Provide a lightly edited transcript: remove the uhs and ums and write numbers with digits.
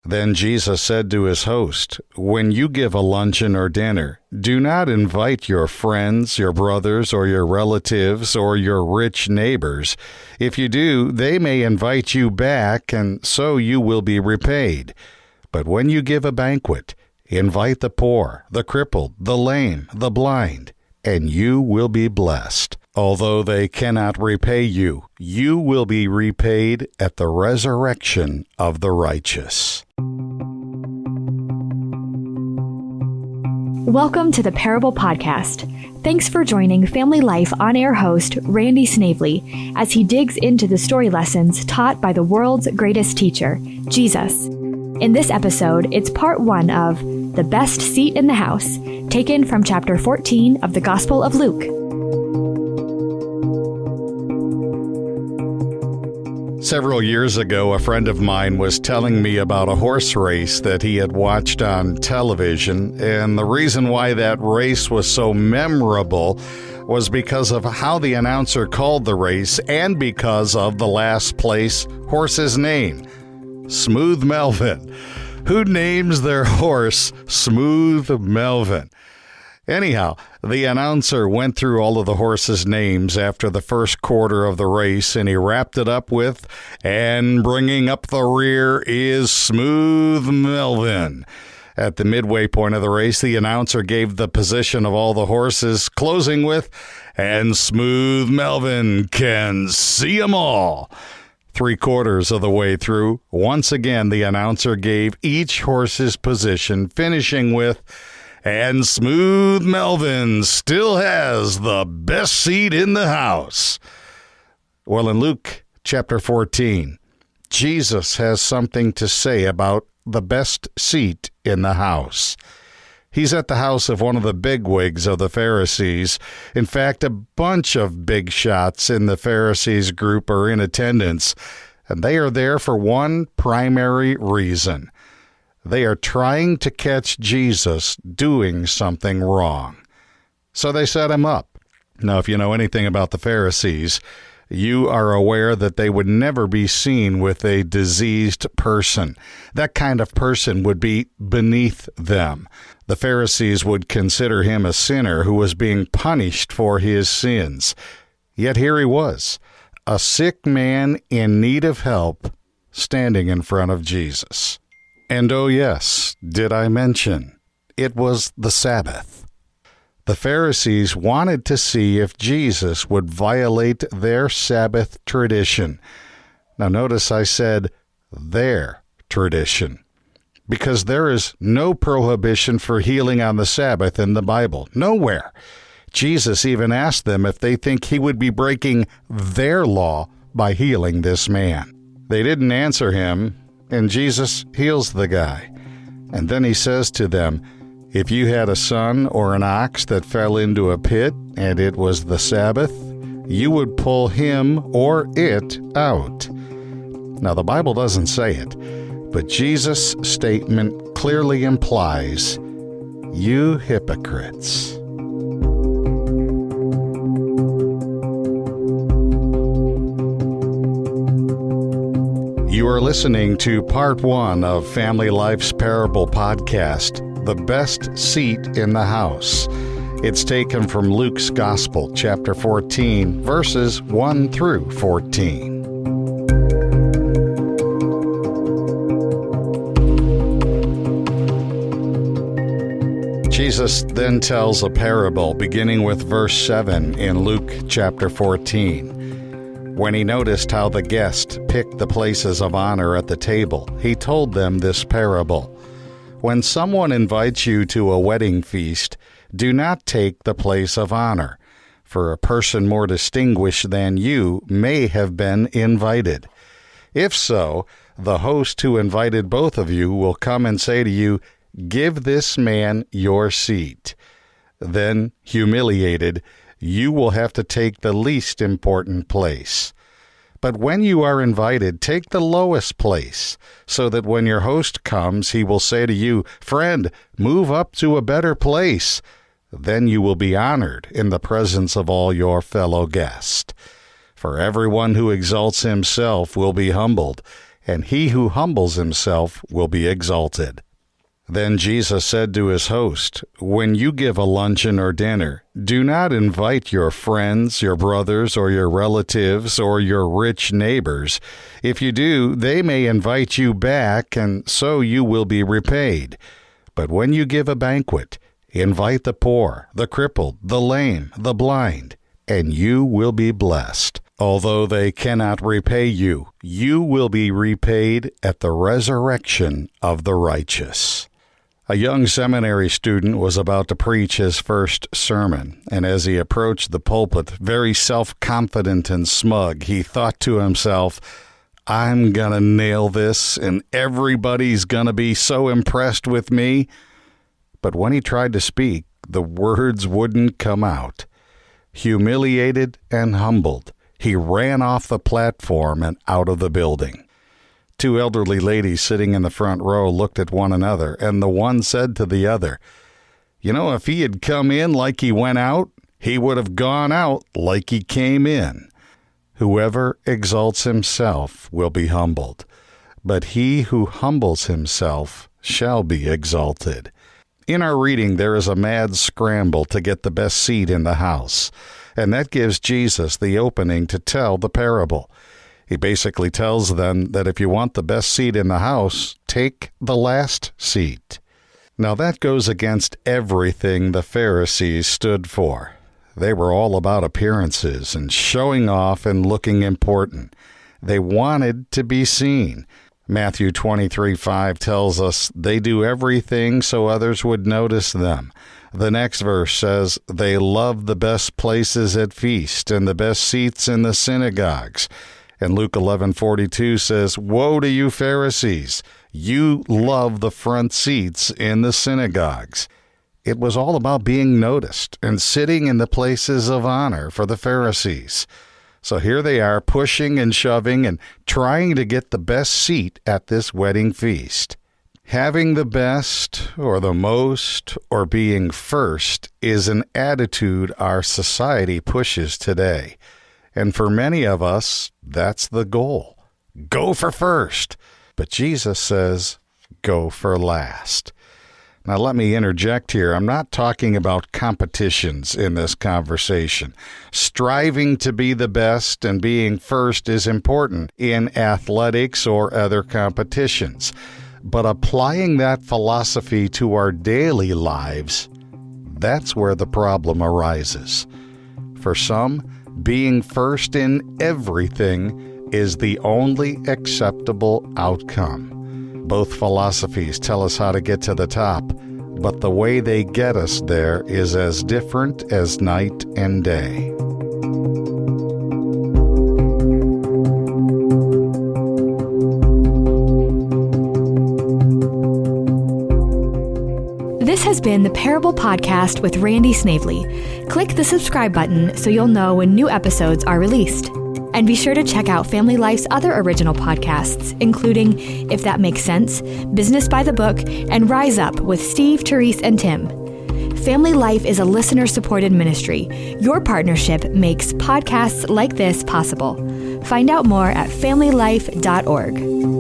Then Jesus said to his host, "When you give a luncheon or dinner, do not invite your friends, your brothers, or your relatives, or your rich neighbors. If you do, they may invite you back, and so you will be repaid. But when you give a banquet, invite the poor, the crippled, the lame, the blind, and you will be blessed. Although they cannot repay you, you will be repaid at the resurrection of the righteous." Welcome to the Parable Podcast. Thanks for joining Family Life on-air host Randy Snavely as he digs into the story lessons taught by the world's greatest teacher, Jesus. In this episode, it's part 1 of The Best Seat in the House, taken from chapter 14 of the Gospel of Luke. Several years ago, a friend of mine was telling me about a horse race that he had watched on television, and the reason why that race was so memorable was because of how the announcer called the race and because of the last place horse's name, Smooth Melvin. Who names their horse Smooth Melvin? Anyhow, the announcer went through all of the horses' names after the first quarter of the race, and he wrapped it up with, "And bringing up the rear is Smooth Melvin." At the midway point of the race, the announcer gave the position of all the horses, closing with, "And Smooth Melvin can see 'em all." 3/4 of the way through, once again the announcer gave each horse's position, finishing with, "And Smooth Melvin still has the best seat in the house." Well, in Luke chapter 14, Jesus has something to say about the best seat in the house. He's at the house of one of the bigwigs of the Pharisees. In fact, a bunch of big shots in the Pharisees group are in attendance, and they are there for one primary reason. They are trying to catch Jesus doing something wrong. So they set him up. Now, if you know anything about the Pharisees, you are aware that they would never be seen with a diseased person. That kind of person would be beneath them. The Pharisees would consider him a sinner who was being punished for his sins. Yet here he was, a sick man in need of help, standing in front of Jesus. And oh yes, did I mention, it was the Sabbath. The Pharisees wanted to see if Jesus would violate their Sabbath tradition. Now notice I said their tradition, because there is no prohibition for healing on the Sabbath in the Bible. Nowhere. Jesus even asked them if they think he would be breaking their law by healing this man. They didn't answer him, and Jesus heals the guy. And then he says to them, "If you had a son or an ox that fell into a pit, and it was the Sabbath, you would pull him or it out." Now, the Bible doesn't say it, but Jesus' statement clearly implies, "You hypocrites." You are listening to part 1 of Family Life's Parable Podcast, The Best Seat in the House. It's taken from Luke's Gospel, chapter 14, verses 1 through 14. Jesus then tells a parable beginning with verse 7 in Luke chapter 14. When he noticed how the guests picked the places of honor at the table, he told them this parable. When someone invites you to a wedding feast, do not take the place of honor, for a person more distinguished than you may have been invited. If so, the host who invited both of you will come and say to you, "Give this man your seat." Then, humiliated, you will have to take the least important place. But when you are invited, take the lowest place, so that when your host comes, he will say to you, "Friend, move up to a better place." Then you will be honored in the presence of all your fellow guests. For everyone who exalts himself will be humbled, and he who humbles himself will be exalted." Then Jesus said to his host, "When you give a luncheon or dinner, do not invite your friends, your brothers, or your relatives, or your rich neighbors. If you do, they may invite you back, and so you will be repaid. But when you give a banquet, invite the poor, the crippled, the lame, the blind, and you will be blessed. Although they cannot repay you, you will be repaid at the resurrection of the righteous." A young seminary student was about to preach his first sermon, and as he approached the pulpit, very self-confident and smug, he thought to himself, "I'm gonna nail this, and everybody's gonna be so impressed with me." But when he tried to speak, the words wouldn't come out. Humiliated and humbled, he ran off the platform and out of the building. Two elderly ladies sitting in the front row looked at one another, and the one said to the other, "You know, if he had come in like he went out, he would have gone out like he came in." Whoever exalts himself will be humbled, but he who humbles himself shall be exalted. In our reading, there is a mad scramble to get the best seat in the house, and that gives Jesus the opening to tell the parable. He basically tells them that if you want the best seat in the house, take the last seat. Now that goes against everything the Pharisees stood for. They were all about appearances and showing off and looking important. They wanted to be seen. Matthew 23:5 tells us they do everything so others would notice them. The next verse says they love the best places at feast and the best seats in the synagogues. And Luke 11:42 says, "Woe to you Pharisees! You love the front seats in the synagogues." It was all about being noticed and sitting in the places of honor for the Pharisees. So here they are pushing and shoving and trying to get the best seat at this wedding feast. Having the best or the most or being first is an attitude our society pushes today. And for many of us, that's the goal. Go for first. But Jesus says, go for last. Now let me interject here. I'm not talking about competitions in this conversation. Striving to be the best and being first is important in athletics or other competitions. But applying that philosophy to our daily lives, that's where the problem arises. For some, being first in everything is the only acceptable outcome. Both philosophies tell us how to get to the top, but the way they get us there is as different as night and day. This has been the Parable Podcast with Randy Snavely. Click the subscribe button so you'll know when new episodes are released. And be sure to check out Family Life's other original podcasts, including If That Makes Sense, Business by the Book, and Rise Up with Steve, Therese, and Tim. Family Life is a listener-supported ministry. Your partnership makes podcasts like this possible. Find out more at familylife.org.